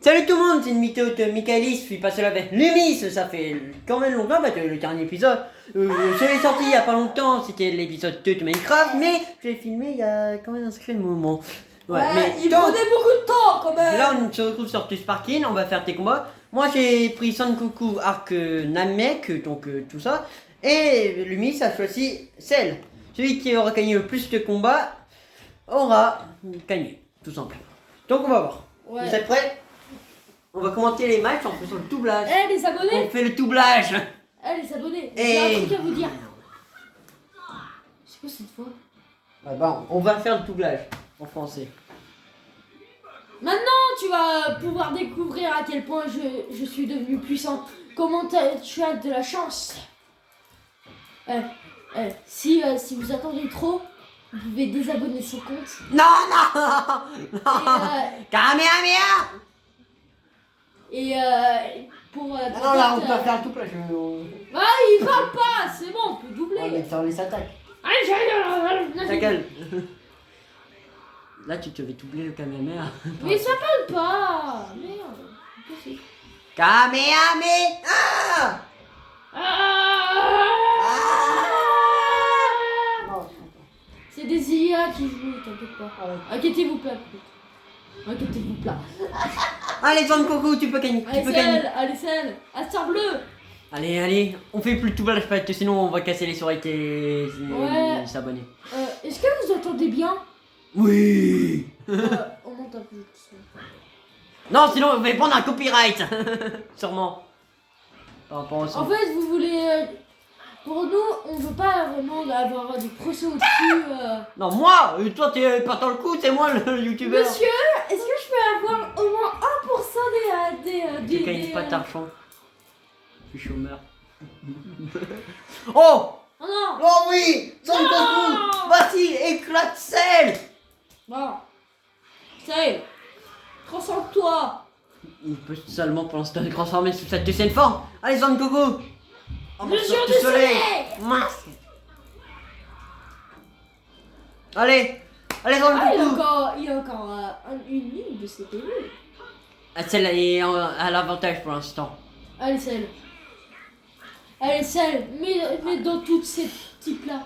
Salut tout le monde, c'est une mytho de Michaelis, je suis passé là avec Lumis, ça fait quand même longtemps, le dernier épisode, je l'ai sorti il y a pas longtemps, c'était l'épisode 2 de Minecraft, mais je l'ai filmé il y a quand même un sacré moment. Ouais, mais il prenait beaucoup de temps quand même. Là on se retrouve sur Tusparkin, on va faire tes combats. Moi j'ai pris Son Goku, Arc Namek, donc tout ça, et Lumis a choisi Cell. Celui qui aura gagné le plus de combats aura gagné, tout simplement. Donc on va voir. Ouais. Vous êtes prêts? On va commenter les matchs en faisant le doublage. Eh les abonnés. On fait le doublage. Eh les abonnés. Et- J'ai un truc à vous dire. C'est quoi cette voix? Ah bah, on va faire le doublage en français. Maintenant tu vas pouvoir découvrir à quel point je suis devenu puissant. Comment tu as de la chance. Si vous attendez trop, vous pouvez désabonner son compte. Non, non, Kamehameha. Et pour Non, là, on peut faire le doublage. Ah, il parle pas, c'est bon, on peut doubler. On va faire les attaques. Ta Mais gueule. Là, tu te vais doubler le Kamehameha. ça parle pas. Merde. Qu'est-ce que Kamehameha. c'est? Non, C'est des IA qui jouent, t'inquiète pas. Inquiétez-vous pas. Inquiétez-vous pas. allez, Son Goku, tu peux gagner. Tu peux gagner. Allez celle, à star bleu. Allez, allez, on fait plus le doublage parce que sinon on va casser les oreilles des Ouais. abonnés. Est-ce que vous entendez bien? Oui. On monte un peu le son. Non, sinon on va prendre un copyright. Sûrement. Par rapport au son. En fait, vous voulez. Pour nous, on veut pas vraiment avoir des procès au-dessus. Non, moi, toi t'es pas dans le coup, c'est moi le youtubeur. Monsieur, est-ce que je peux avoir au moins 1% des. Je gagne pas d'argent. Je suis chômeur. Oh. Oh non! Oh oui. Son Goku. Voici, éclate Cell. Bon. Sérieux. Transforme-toi. Il peut seulement pour l'instant transformer sous cette deuxième forme. Allez, Son Goku. Oh, Monsieur sort du soleil. Mince. Allez, allez, Son Ah, Goku. il a encore une ligne de CPV. Ah, celle est à l'avantage pour l'instant. Allez, celle. Allez, celle. Mets dans toutes ces types-là.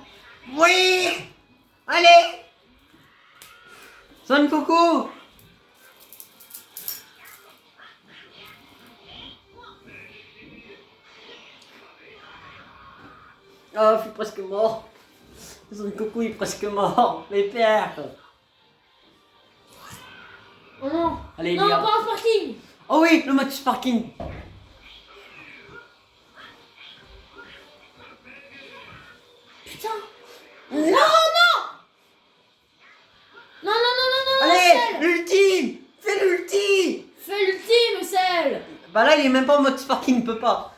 Oui. Allez. Son Goku. Oh, je suis presque mort. Son Goku est presque mort. Mes pères. Oh non. Allez, Non, les gars. pas un parking. Oh oui, le match Sparking. Putain. Non. Non, non, non, non, Allez, celle. l'ultime. Fais l'ultime. Fais l'ultime, celle. Bah là, il est même pas en mode Sparking, il peut pas.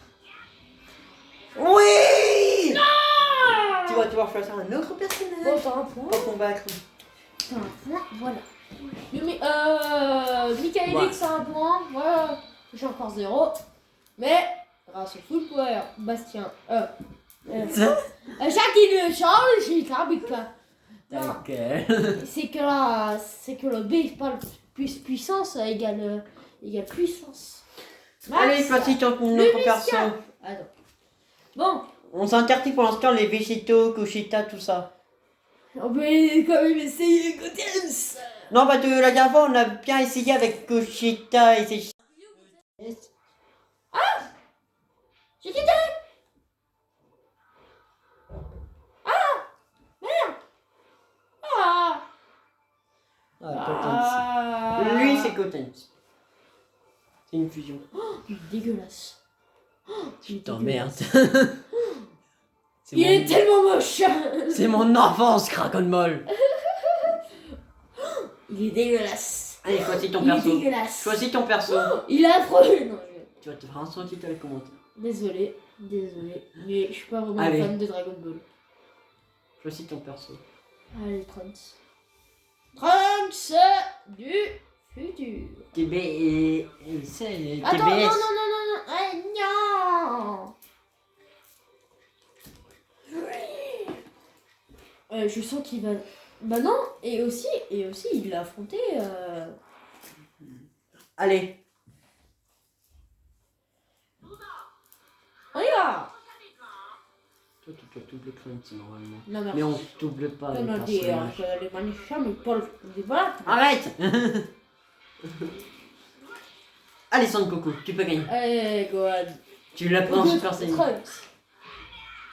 Oui. Ah. Tu vas choisir un autre personnage Bon, t'as un point. pour combattre. T'as un point, voilà. Michaelix a un point, voilà. J'ai encore 0. Mais, grâce au full power, Bastien. Jacques ne change, il t'habite pas. Non, c'est que le B parle puissance égale puissance. Allez, choisis ton autre perso. Attends. Bon, On s'interdit pour l'instant les végétaux, Kushita, tout ça. on peut quand même essayer Gotenks. Non, bah de la dernière fois, on a bien essayé avec Kushita et ses... J'ai quitté. Ah, Gotenks. Lui, c'est Gotenks. C'est une fusion. il est dégueulasse. Putain, merde. Il est tellement moche. C'est mon enfance, Dragon Ball. Il est dégueulasse. Allez, choisis ton Il est perso. dégueulasse. Choisis ton perso. Il est affreux. Non, Tu vas te faire un sous-titre dans les commentaires. désolé, mais je suis pas vraiment Allez. fan de Dragon Ball. Choisis ton perso. Allez, Trunks. Trunks du futur. TB et c'est Attends, TBS. non. Je sens qu'il va. Bah non, et aussi il l'a affronté. Allez, dois double crainte normalement. Non, merci. Mais on double pas les Non, personnages. les magnifiques, mais pas les voilà. Arrête. Allez Sangoku, tu peux gagner. Allez, Gohan. Tu l'as pris en Super Saiyan. Trunks.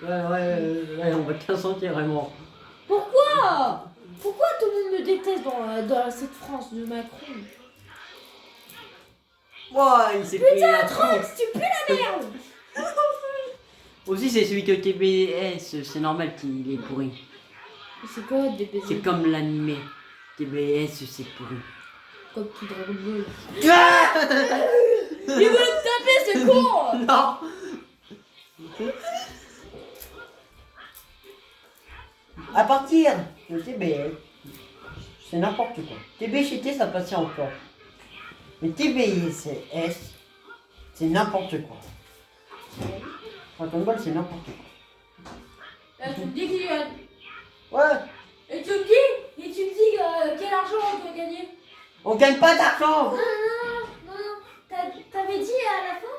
Ouais, on va te sentir vraiment. Pourquoi tout le monde me déteste dans cette France de Macron? Ouah, il s'est pris un Trunks, tu pues la merde. Aussi, c'est celui de TBS, c'est normal qu'il est pourri. C'est quoi des baisers? C'est comme l'animé. TBS, c'est pourri. Comme tout Dragon Ball. Ah Il veut me taper, ce con. Non. À partir de TBS, c'est n'importe quoi. TBCT, ça passait encore. Mais TBS, c'est n'importe quoi. Dragon Ball, c'est n'importe quoi. Tu me dis qu'il y a... Ouais, Et tu me dis quel argent on peut gagner? on gagne pas d'argent. Non. T'avais dit à la fin,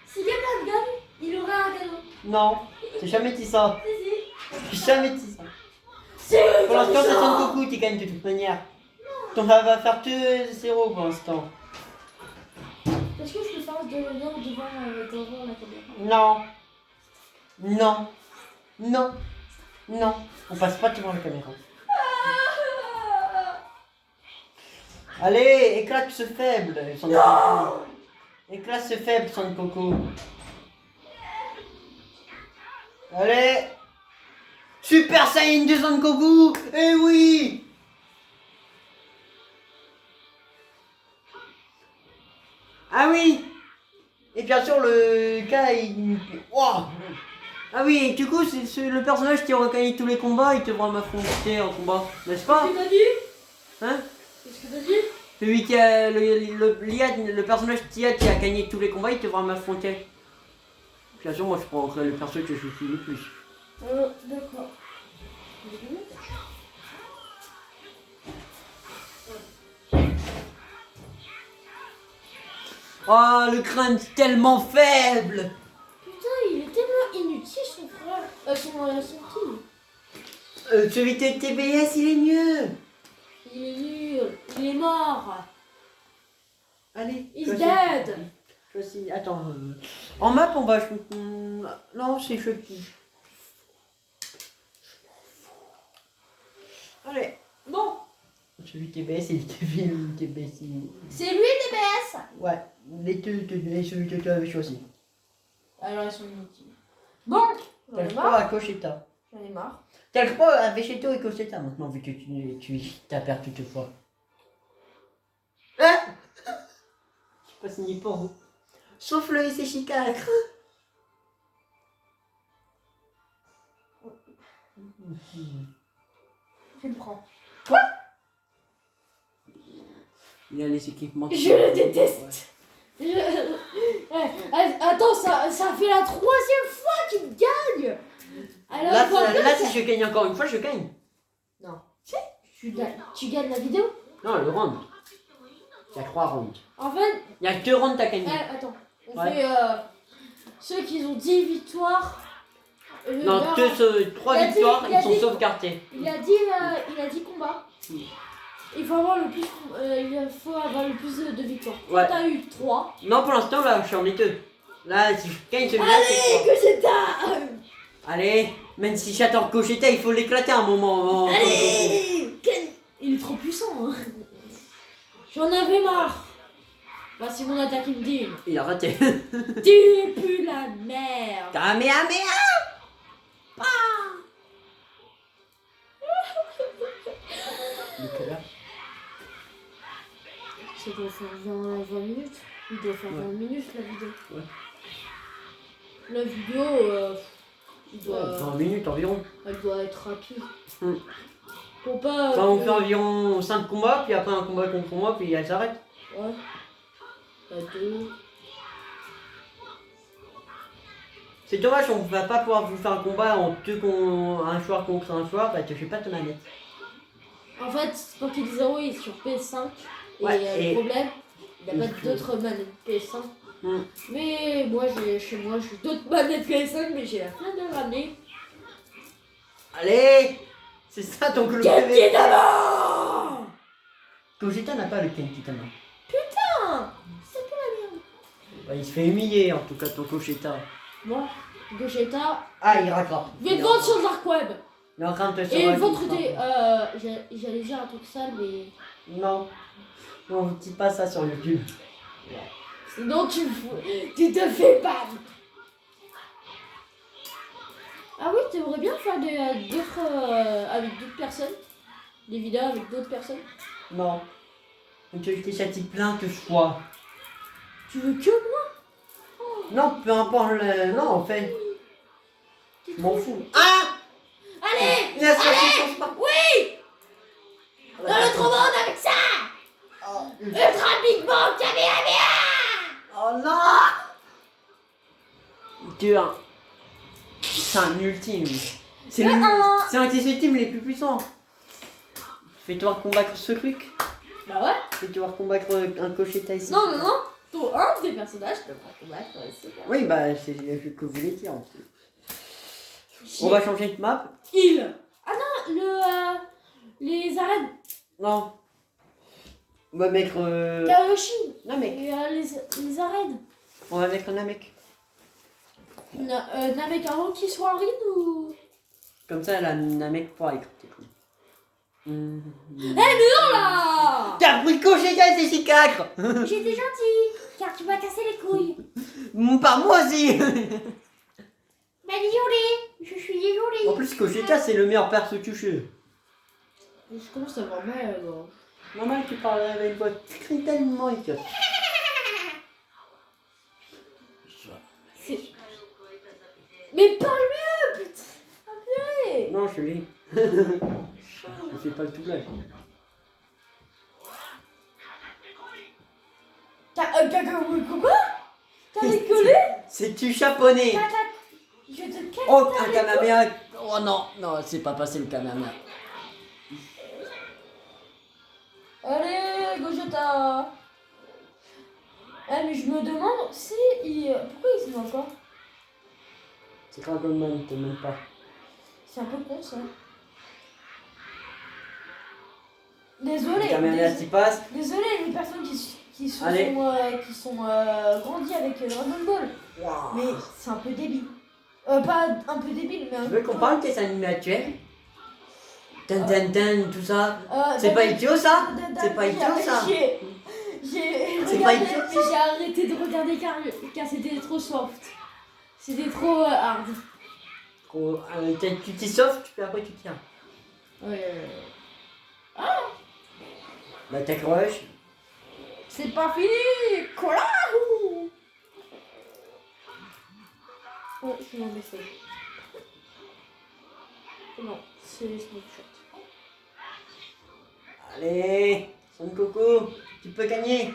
si quelqu'un gagne, il aurait un cadeau. Non, j'ai jamais dit ça. Si. J'ai jamais dit ça. Si, Pour l'instant, c'est Sangoku qui gagne de toute manière. Donc, elle va faire 2-0 pour l'instant. Est-ce que je peux faire devant la caméra? Non. On passe pas devant la caméra. Allez, éclate ce faible, Sangoku. Éclate ce faible, Sangoku. Allez. Super Saiyan de Sangoku. Eh oui. Ah oui. Et bien sûr, le gars, il... Wow. Ah oui, et du coup, c'est le personnage qui aura gagné tous les combats, il devra m'affronter en combat, n'est-ce pas? Qu'est-ce que t'as dit? Hein? Qu'est-ce que t'as dit? Celui qui a le personnage Tia qui a gagné tous les combats, il devra m'affronter. Bien sûr, moi je prendrai le personnage que je suis le plus. D'accord. Oh, le crâne tellement faible! Putain, il est tellement inutile son frère. Son team. Celui de TBS, il est mieux! Il est nul. Il est mort. Allez. He's dead. Choisis. Attends. En map, on va. Non, c'est Chucky. Allez. Bon. Celui de TBS, il était vieux, le TBS. C'est lui DBS. Ouais, les deux, celui que tu avais choisi. Alors ils sont inutiles. Bon. J'en T'as ai le marre. pas à Cocheta. J'en ai marre. T'as le pas à Vegeto et Cocheta maintenant, vu que tu t'as perdu toutefois. Hein? Je sais pas signé pour vous. Sauf le SSHikar. Je le prends. Quoi? Il a les équipements. Je le déteste. Attends, ça fait la 3e fois qu'il me gagne. Alors, Là, si je gagne encore une fois, je gagne. Non. Tu gagnes la vidéo? Non, le round. Il y a 3 rounds. En fait... Il y a 2 rounds à gagner. Attends. On Ouais. fait ceux qui ont 10 victoires. Non, 3 victoires, ils sont sauvegardés. Il a dit combat. Il faut avoir le plus de victoires. Ouais. Toi, t'as eu 3. Non, pour l'instant, là, je suis en les 2. Là, si je gagne celui-là, c'est 3. Allez, Gogeta. Allez, même si j'attends Cocheta, il faut l'éclater un moment. Allez. Il est trop puissant. Hein. J'en avais marre. Voici mon attaque Indim. Il a raté. Tu pues la merde. Kamehameha. De quelle heure? Ça doit faire 20 minutes. Il doit faire 20 minutes la vidéo. Ouais. La vidéo, il doit, 20 minutes environ. elle doit être rapide. Hmm. Pour pas. Enfin, on fait environ 5 combats, puis après un combat contre moi, puis elle s'arrête. Ouais. Pas 2. C'est dommage, on va pas pouvoir vous faire un combat en un joueur contre un joueur, bah tu fais pas ta manette. En fait, Pokémon Zero est sur PS5. Ouais, et et- le problème, il n'y a et- pas d'autres manettes PS5. Hmm. Mais moi, chez moi, j'ai d'autres manettes PS5, mais j'ai la flemme de le ramener. Allez, c'est ça ton club. Genkidama. Gogeta n'a pas le Genkidama. Putain, c'est pas la merde. Bah, il se fait humilier en tout cas ton Gogeta. Moi, Gogeta, Ah, il rattrape. je vais te vendre sur le dark web. Il est en train de te Et sauver. vendre des... j'allais dire un truc sale, mais... Non. Non, dis pas ça sur YouTube. Sinon tu te fais ban. Ah oui, tu aimerais bien faire d'autres avec d'autres personnes, des vidéos avec d'autres personnes. Non. Donc je t'ai châtié plein de fois. Tu veux que moi? Non, peu importe le... Non, en fait. Je m'en fous. Ah, allez, Il a sorti son sport. oui, dans l'autre monde avec ça. Oh, Ultra Big Bang Kamehameha. oh non. Dur. C'est un ultime. C'est un des ultimes les plus puissants. Fais-toi combattre ce truc. Bah ouais. Fais-toi combattre un Gogeta ici. Non, non, non. Ton un des personnages devra combattre. C'est bien. Oui, bah c'est ce que vous voulez dire en fait. On va changer de map. Il. Ah non, les arènes. Non. On va mettre... Kaoshi. Namek. Et les arènes. On va mettre un Namek. Namek avant qu'il soit en ride ou... Comme ça, la Namek pourra écouter. Eh mais non là. T'as pris Gogeta c'est si 4. J'étais gentil, car tu m'as cassé les couilles. Par moi aussi. Bah désolé, je suis désolée. En plus, Gogeta c'est le meilleur perso touché. Je commence à avoir mal. Normal, tu parles avec une voix tellement écoute. Mais parle mieux, putain. Appelez. Non, je l'ai. Je fais pas le doublage. Quoi? T'as rigolé? C'est-tu japonais? Je te casse. Oh, un Kamehameha. Oh non, non, c'est pas passé le Kamehameha. Allez, Gogeta. Eh mais je me demande si pourquoi il se met encore? C'est Dragon Man, te même pas. C'est un peu con ça. Désolé. Kamehameha s'y passe. Désolé les personnes qui sont Allez. grandies avec Dragon Ball. Wow. Mais c'est un peu débile. Pas un peu débile, mais un Tu peu. veux qu'on parle de tes animés actuels? Tan tan tan, tout ça. C'est Dan- pas idiot ça? Dan- C'est pas idiot ça? J'ai C'est pas regardé, idiot, mais j'ai arrêté de regarder car c'était trop soft. C'était trop hard. Oh, tu t'es soft, puis après tu tiens. Ouais. Bah t'accroches. C'est pas fini. Quoi? Ouais, c'est mon message. Non, c'est les snapshots. Allez, Son Coco, tu peux gagner.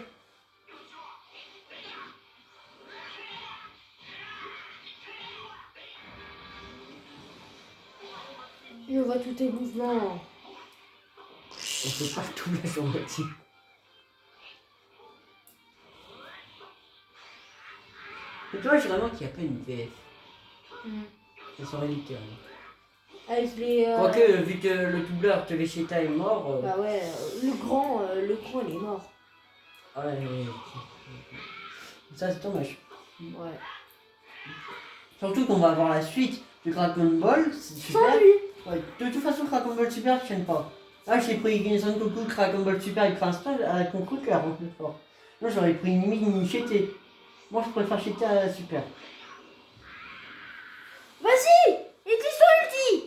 Je vois tous tes mouvements. On fait pas tout la journée dessus. Mais toi, j'ai vraiment qu'il n'y a pas une VF. Ça serait littéral. Avec les. Quoique, vu que le doubleur de Vegeta est mort. Bah ouais, le grand il est mort. Ouais, ça c'est dommage. Ouais. Surtout qu'on va avoir la suite de Dragon Ball, c'est super. Sans lui. Ouais, de toute façon, Dragon Ball Super, je tiens pas. Ah, j'ai pris Son Goku, Dragon Ball Super et Crystal avec mon coup de cœur, plus fort. Moi, j'aurais pris une GT. Moi, je préfère GT à Super. Vas-y, il dit son ulti.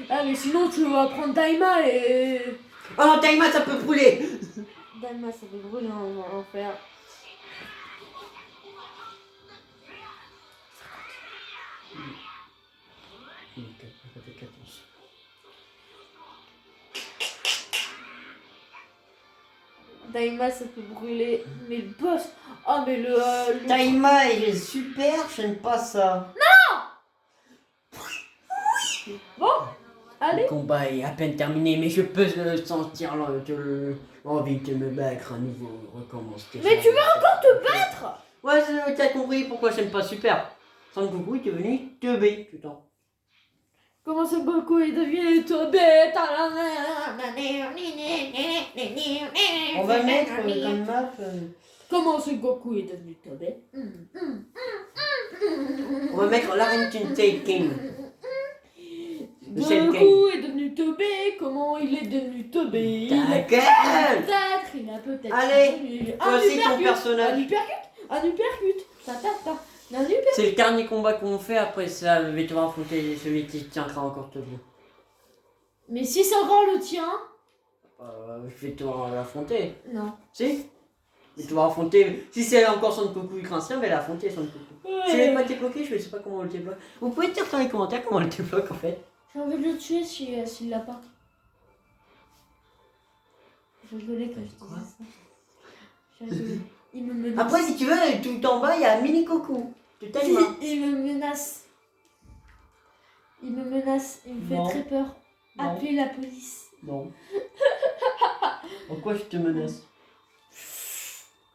Ah mais sinon tu vas prendre Daima et... Oh, Daima, ça peut brûler. Daima ça fait brûler en enfer. Daima ça peut brûler, mais le boss... Oh mais le... Daima, il est super, j'aime pas ça. Bon, allez. Le combat est à peine terminé, mais je peux sentir l'envie de me battre à nouveau. Recommence. Mais tu veux encore te battre? Ouais, t'as compris pourquoi j'aime pas Super. Son Goku est devenu teubé tout le temps. Comment Son Goku est devenu teubé? On va mettre comme map. Comment Son Goku est devenu teubé? On va mettre Larentin Taking. Goku est devenu teubé. Comment il est devenu teubé? Il a peut-être. Allez, voici ton personnage. Un uppercut. C'est le dernier combat qu'on fait, après ça, je vais te voir affronter celui qui tiendra encore debout. Mais si c'est encore le tien? Je vais te voir l'affronter. Non. Si? Je vais te voir affronter. Si c'est encore Son Goku ukrainien, je vais l'affronter Son Goku. Si elle n'est pas débloqué, je ne sais pas comment on le débloque. Vous pouvez dire dans les commentaires comment on le débloque en fait. J'ai envie de le tuer s'il l'a pas. J'ai rigolé quand je disais ça. J'ai rigolé. Il me menace. Après, si tu veux, tout en bas, il y a Mini Goku. De taille main. Il me menace. Il me menace. Il me fait très peur. Non. Appelez la police. Non. Pourquoi je te menace?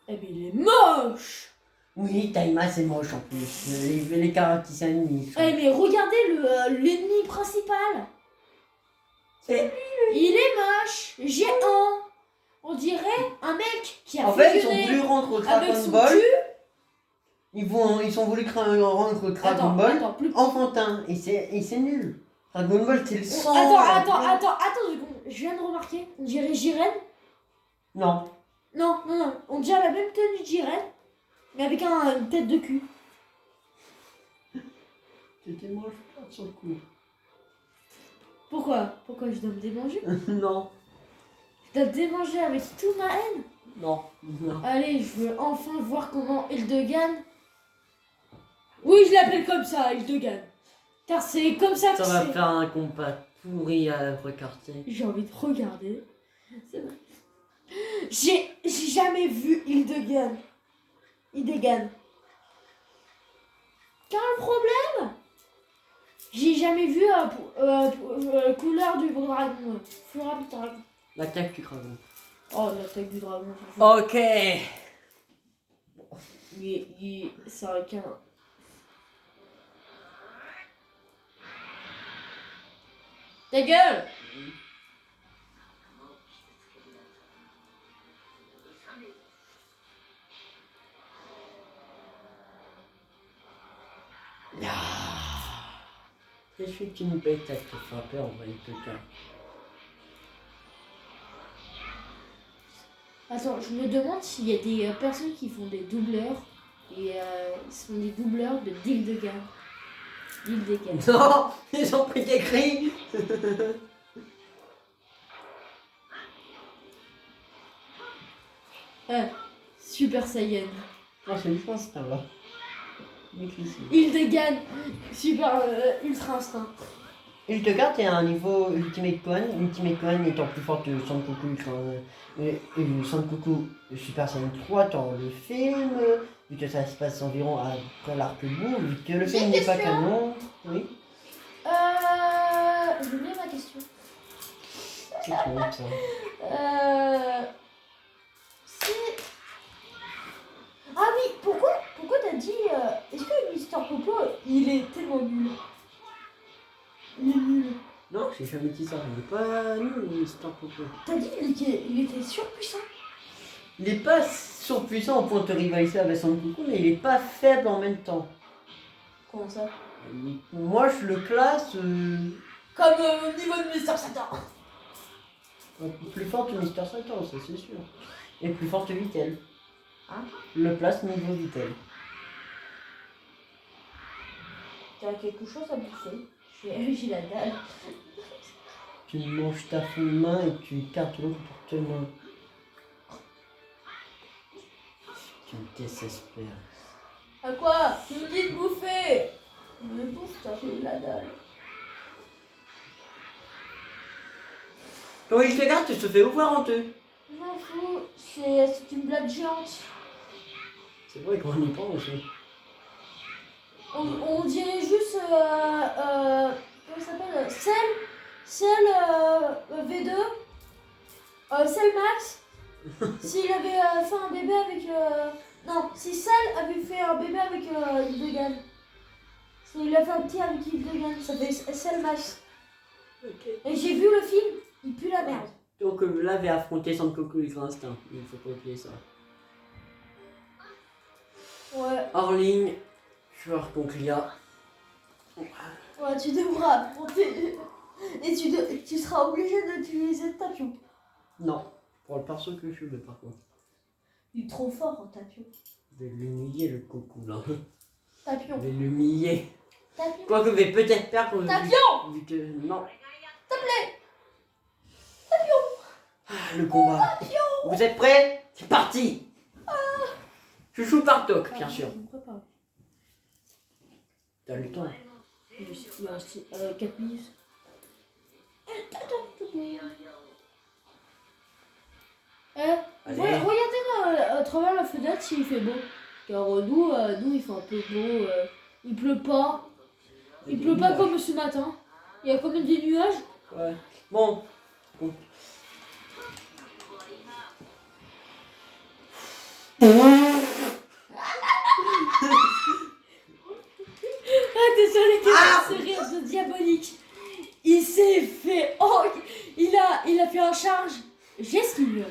Eh bien, il est moche. Oui, Taima c'est moche en plus. Les caractéristiques. Eh mais regardez l'ennemi principal. C'est lui. Il est moche, géant. On dirait un mec qui a En fait, ils sont fusionné voulu rendre avec Dragon son Ball. cul. Ils sont voulu rendre Dragon Ball enfantin. Et c'est nul. Dragon Ball, c'est le sang. Attends, je viens de remarquer. On dirait Jiren. Non. Non. On dirait la même tenue de Jiren, mais avec une tête de cul. C'était moche sur le coup. Pourquoi je dois me démanger? Non. Je dois me démanger avec toute ma haine? Non. Allez, je veux enfin voir comment Hildegan... Oui, je l'appelle comme ça, Hildegan. Car c'est comme ça que Ça va c'est. faire un combat pourri à regarder. J'ai envie de regarder. C'est vrai. J'ai jamais vu Hildegan. Car le problème, j'ai jamais vu couleur du dragon. Flora du dragon. L'attaque du dragon. Oh, l'attaque du dragon. Ok. C'est un câlin. Ta gueule! Je suis une bête à te frapper en vrai de cas. Attends, je me demande s'il y a des personnes qui font des doubleurs et ils sont des doubleurs de Hildegan. Non, ils ont pris des cris. Super Saiyan. Non, c'est juste instinct là. Hildegan, super ultra instinct. Hildegard est à un niveau Ultimate Gohan. Ultimate Gohan étant plus forte que Son Goku Son Goku Super Saiyan 3 dans le film, vu que ça se passe environ après l'arc-bout, vu que le film n'est pas canon. Oui. J'ai oublié ma question. C'est trop ça. Ah oui, pourquoi t'as dit... Est-ce que Mister Popo, il est tellement nul? Il est nul. Non, j'ai jamais dit ça. Il n'est pas nul, Mister Popo. T'as dit il était surpuissant? Il n'est pas surpuissant au point de rivaliser avec Son Goku, mais il n'est pas faible en même temps. Comment ça? Moi, je le classe... Comme au niveau de Mister Satan. Plus fort que Mister Satan, ça c'est sûr. Et plus fort que Vitel. Hein? Le place niveau Vitel. T'as quelque chose à bouffer? J'ai la dalle. Tu manges ta main et tu écartes l'autre pour te main. Tu me désespères. À quoi? Tu me dis de bouffer? Me bouffe, t'as fait la dalle. Quand il te regarde, tu te fais ouvrir en deux. Je m'en fous, c'est une blague géante. C'est vrai qu'on y pense aussi. On dirait juste, comment ça s'appelle? Cell V2, Cell Max, s'il avait fait un bébé avec... Non, si Cell avait fait un bébé avec Hildegan. Il a fait un petit avec Yves de Gagne, ça fait Selmas. Ok. Et j'ai vu le film, il pue la merde. Donc là, va affronter Sangoku et Grand Instinct. Il faut pas oublier ça. Ouais. Hors ligne, joueur contre Lia. Ouais, tu devras affronter. Et tu seras obligé d'utiliser Tapion. Non, pour le perso que je veux par contre. Il est trop fort en Tapion. Je vais l'humilier le Goku là. Tapion. Je vais l'humilier. Tapion. Quoique je vais peut-être perdre. Tapion. Vu que. Non. S'il te plaît. Ah, le combat. Tapion. Vous êtes prêts? C'est parti. Je joue par Doc, bien sûr. Je me prépare. T'as le temps. Il reste 4 minutes. Allez. Regardez à travers la fenêtre s'il fait beau. Car nous il fait un peu beau. Il pleut pas. Il pleut pas comme ce matin. Il y a quand même des nuages. Ouais. Bon. Ah, désolé, ce rire de diabolique. Il s'est fait. Oh, il a fait un charge. J'esquive.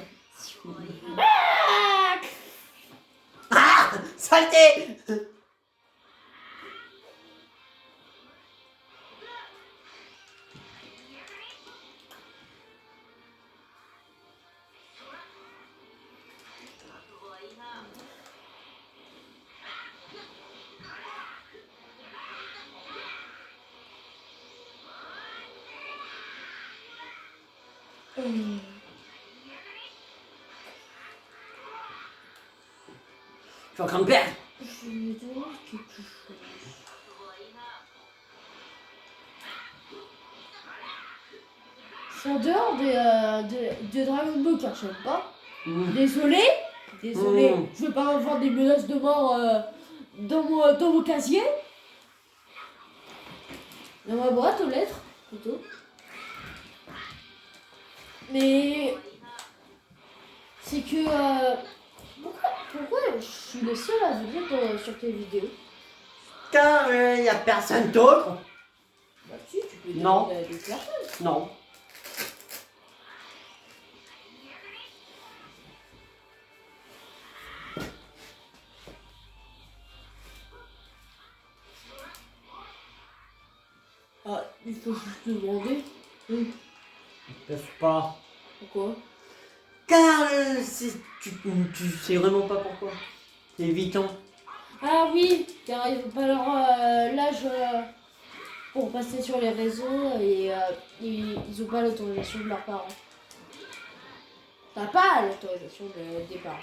Ah, saleté. Je suis en train de perdre. Je vais te dire quelque chose. C'est en dehors de Dragon Ball car j'aime pas. Désolé. Je veux pas avoir des menaces de mort dans mon casier. Dans ma boîte aux lettres, plutôt. Mais c'est que pourquoi je suis le seul à venir sur tes vidéos? Car il n'y a personne d'autre. Bah si, tu peux Non. demander à des personnes. Non. Ah, il faut juste demander. Ils peuvent pas. Pourquoi? Car tu sais vraiment pas pourquoi. C'est évident. Ah oui, car ils n'ont pas leur l'âge pour passer sur les réseaux et ils n'ont pas l'autorisation de leurs parents. T'as pas l'autorisation des parents.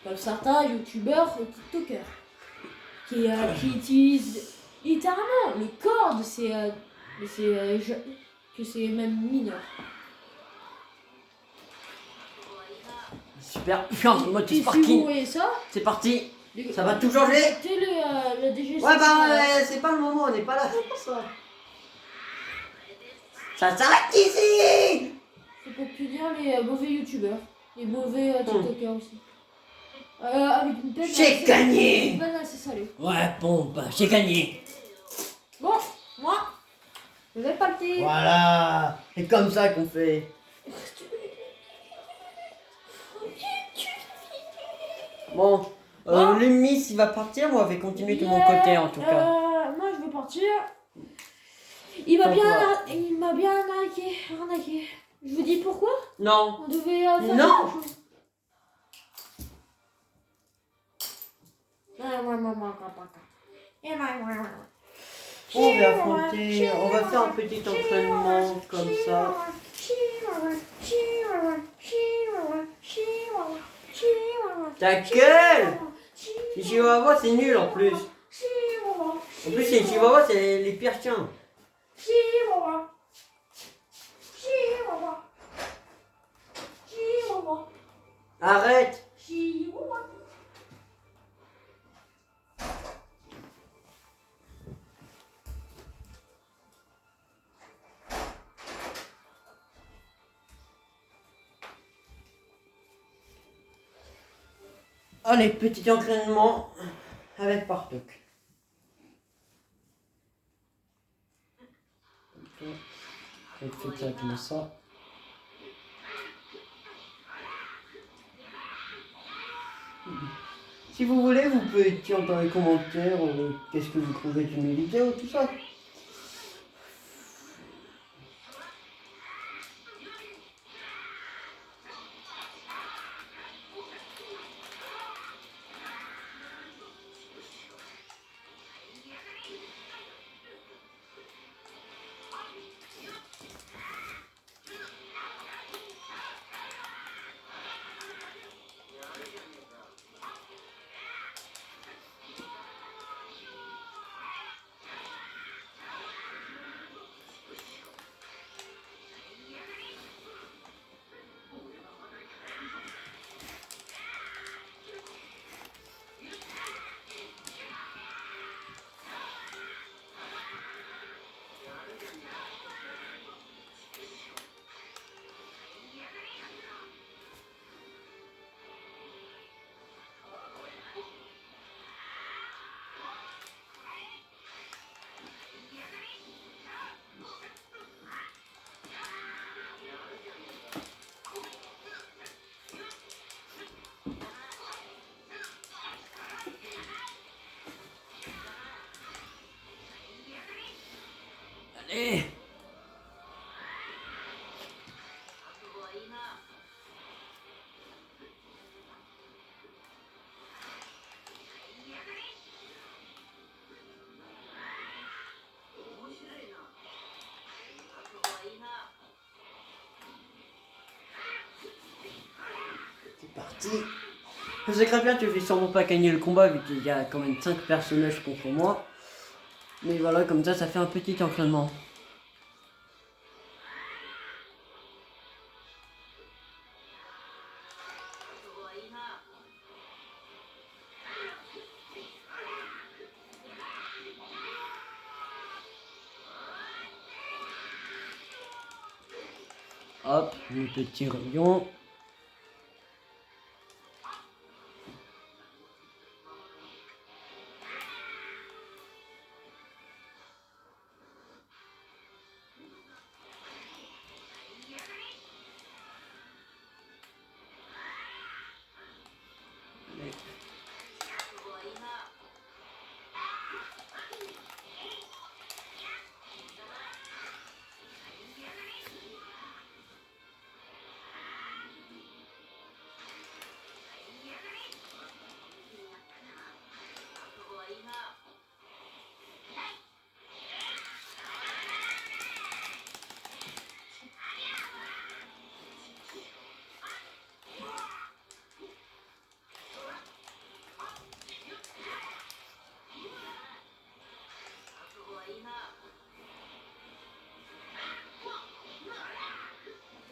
Comme certains youtubeurs et tiktokers qui utilisent littéralement le corps de ces jeunes, que c'est même mineurs. Super. Je suis en mode Si vous Sparking. voyez ça, C'est parti. Ça va tout changer. mettez le DG. Ouais bah c'est pas le moment, on n'est pas là pour ça. Ça s'arrête ici. C'est pour punir les mauvais youtubeurs, les mauvais tiktokers aussi. Avec une peine. J'ai gagné. Une peine assez salée. Ouais bon bah j'ai gagné. Bon, moi, je vais partir. Voilà. C'est comme ça qu'on fait. Bon, Lumis il va partir, moi je vais continuer de mon côté en tout cas. Moi je vais partir. Il m'a bien arnaqué. Je vous dis pourquoi? Non. On devait faire Non. quelque chose. On va affronter, on va faire un petit entraînement comme ça. Ta gueule! Les chihuahuas c'est nul en plus. En plus les chihuahuas c'est les pires chiens. Arrête! Allez, petit entraînement avec Bartok. faites directement ça. Si vous voulez, vous pouvez dire dans les commentaires qu'est-ce que vous trouvez de mes vidéos, tout ça. Allez. C'est parti. Je sais très bien que je vais sûrement pas gagner le combat vu qu'il y a quand même 5 personnages contre moi. Mais voilà, comme ça fait un petit entraînement. Hop, le petit rayon.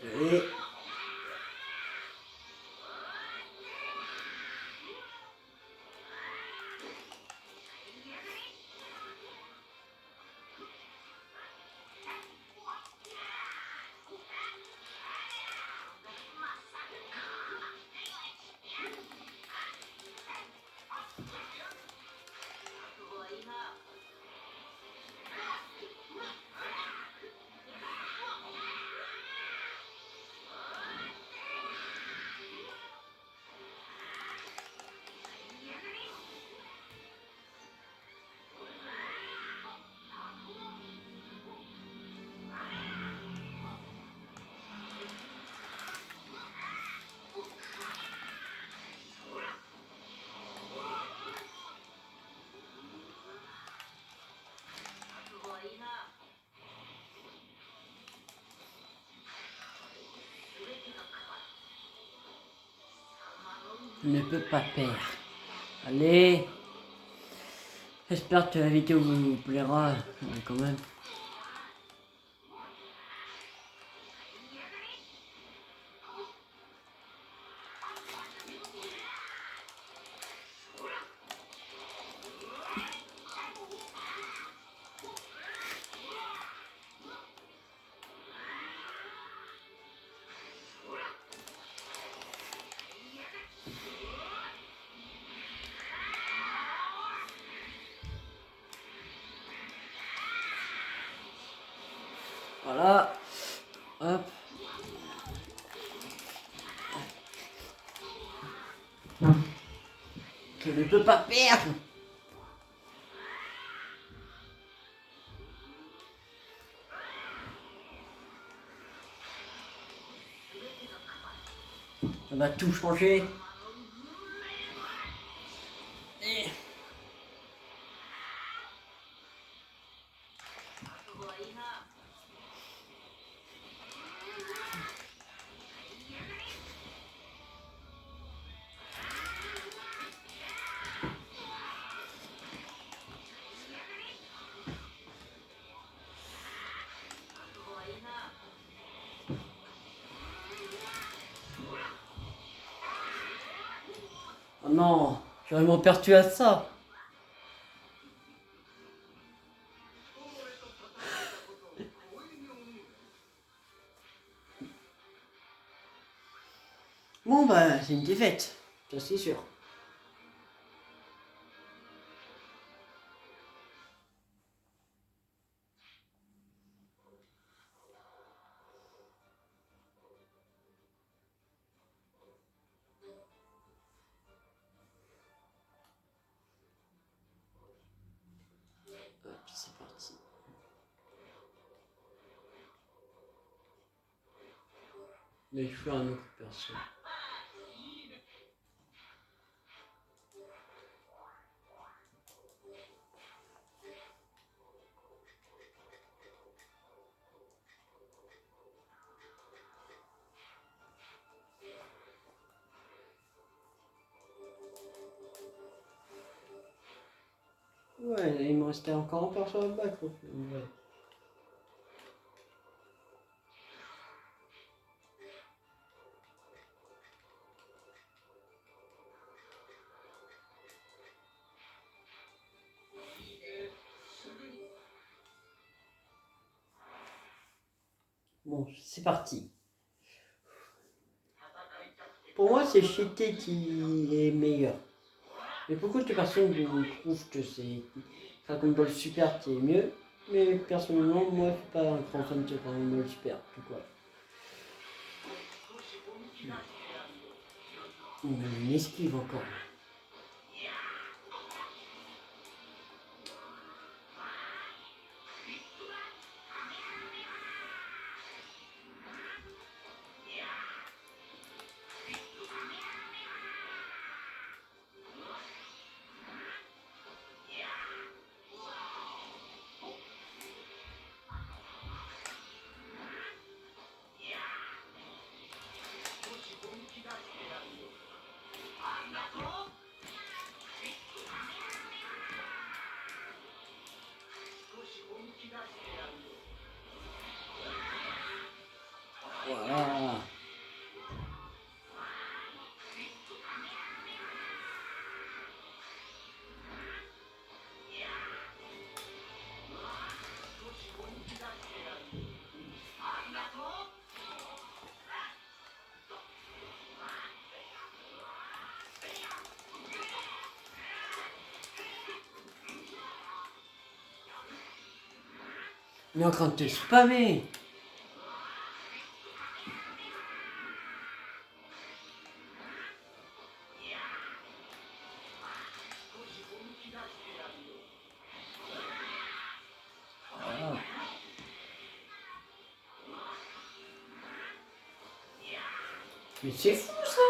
Et... ne peut pas perdre. Allez. J'espère que la vidéo vous plaira quand même. Je ne peux pas perdre. Ça va tout changer. Et... Oh non, j'ai vraiment perdu à ça. Bon bah c'est une défaite, ça c'est sûr. Hop, c'est parti. Mais je fais un autre perso. Ouais, il me restait encore un perso à battre. Ouais. Bon, c'est parti. Pour moi, c'est Cheaté qui est meilleur. Mais beaucoup de personnes trouvent que c'est Dragon Ball Super qui est mieux. Mais personnellement, moi, je suis pas un grand fan de Dragon Ball Super. Tout quoi. Une esquive encore. Voilà. Il est en train de te spammer. Voilà. Mais c'est fou ça.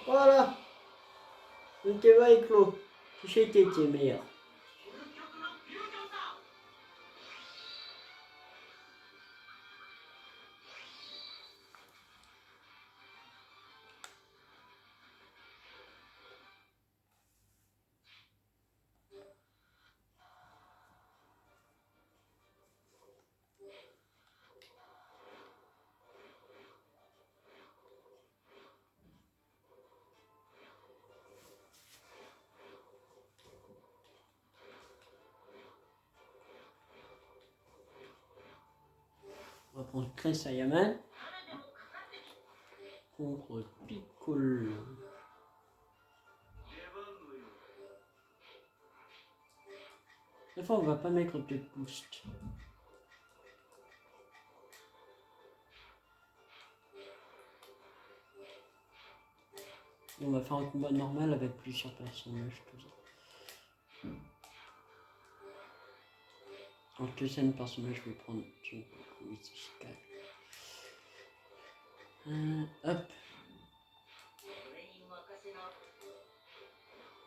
Voilà. Donc tu vas éclos. J'ai été meilleur. On va prendre Chris Sayaman contre Piccolo. Des fois, on va pas mettre de boost. On va faire un combat normal avec plusieurs personnages, tout ça. En deuxième personnage, je vais prendre hop.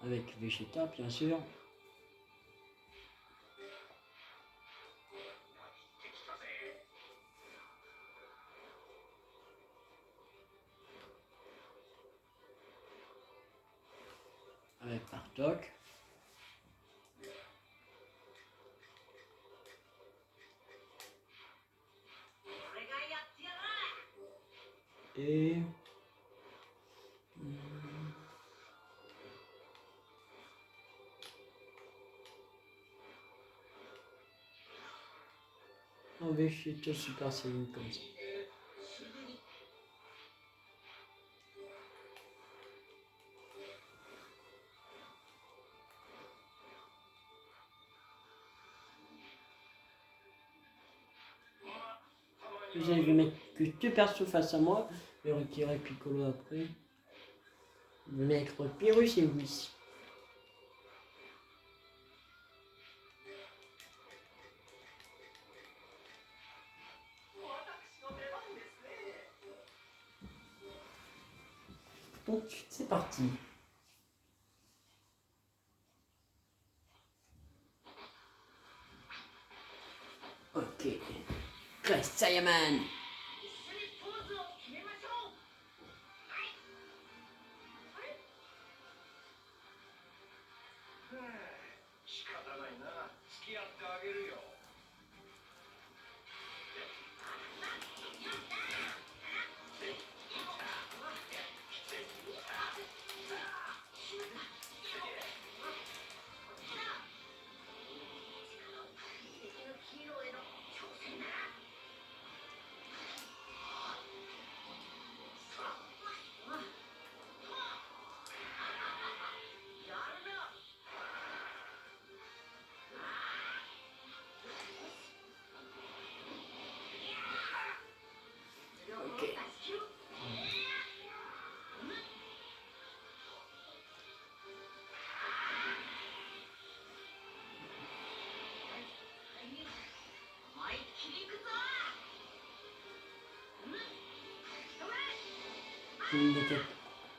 Avec Vegeta, bien sûr. Avec Bardock. Et... on va Vegeta Super Saiyan comme ça. Vous allez mettre que deux persos face à moi. Je vais retirer Piccolo après. Je vais mettre Pyrrhus et Whis. Donc c'est parti. Ok. Chris Saiyaman. Il était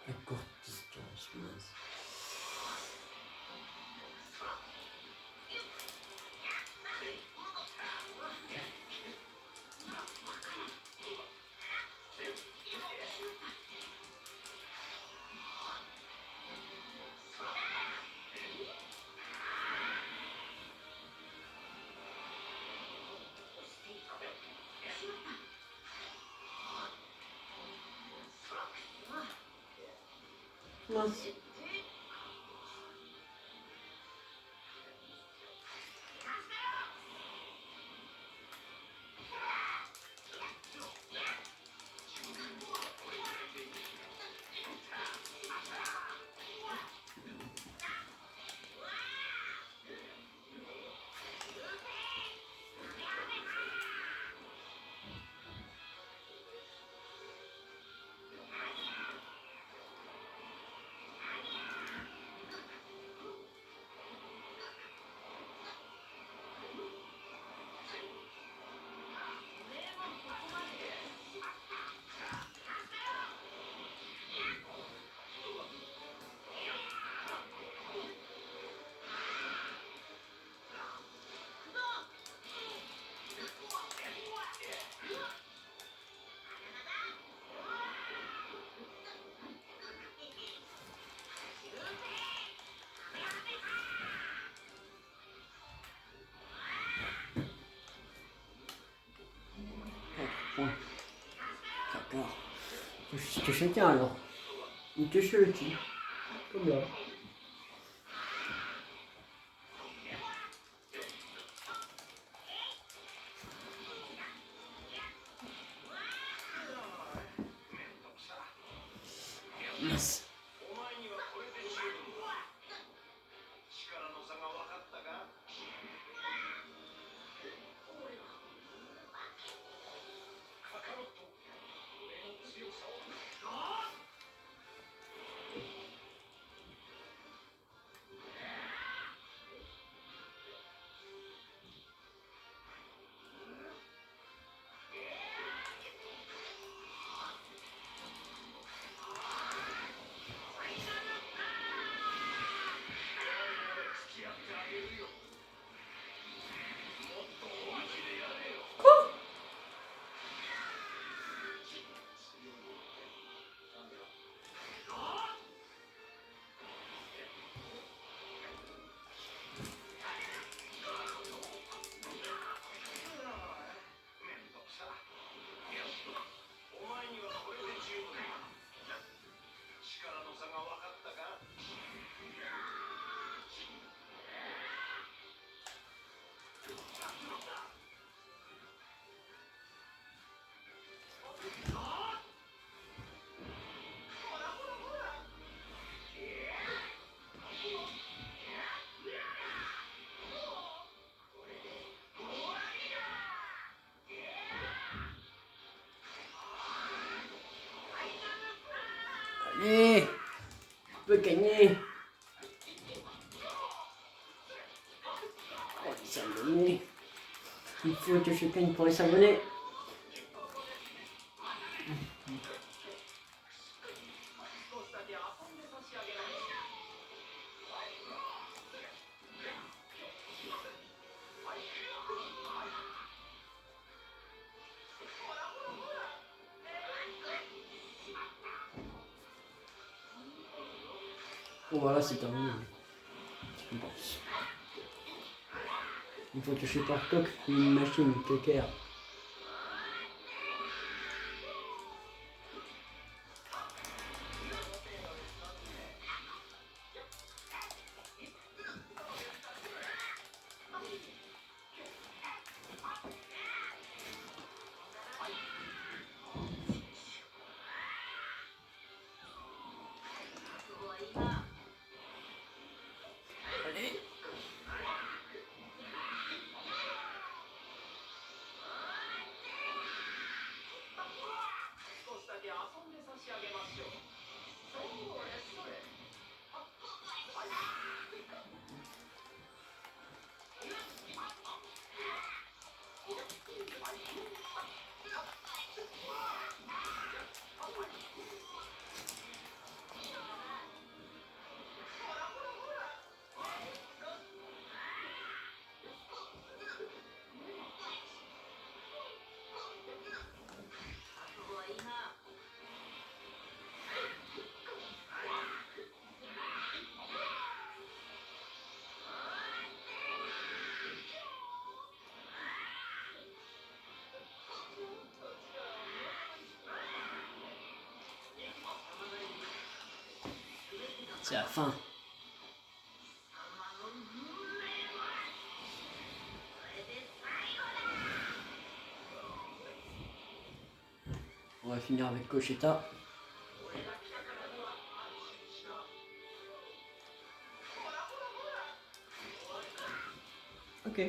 à courte distance, mince. Mince. Tu te chacun alors. Il te le tue. Comme là. Mince. Allez, je peux gagner. Oh, les abonnés. Il faut que je gagne pour les abonnés. Bon voilà, c'est terminé. Il faut que je par coq une machine, coquère. Allez. C'est la fin. On va finir avec Cochetta. Ok.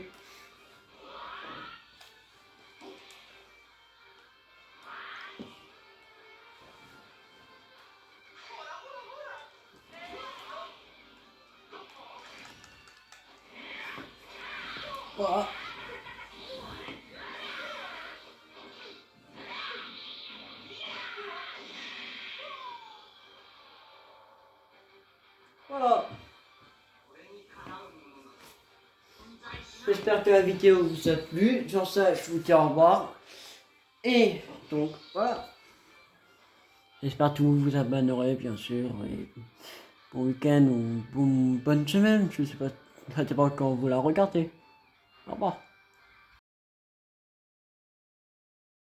Voilà. Voilà. J'espère que la vidéo vous a plu. Sur ça, je vous dis au revoir. Et donc, voilà. J'espère que vous vous abonnerez, bien sûr. Et bon week-end ou bonne semaine. Je sais pas, ça dépend quand vous la regardez. Au revoir.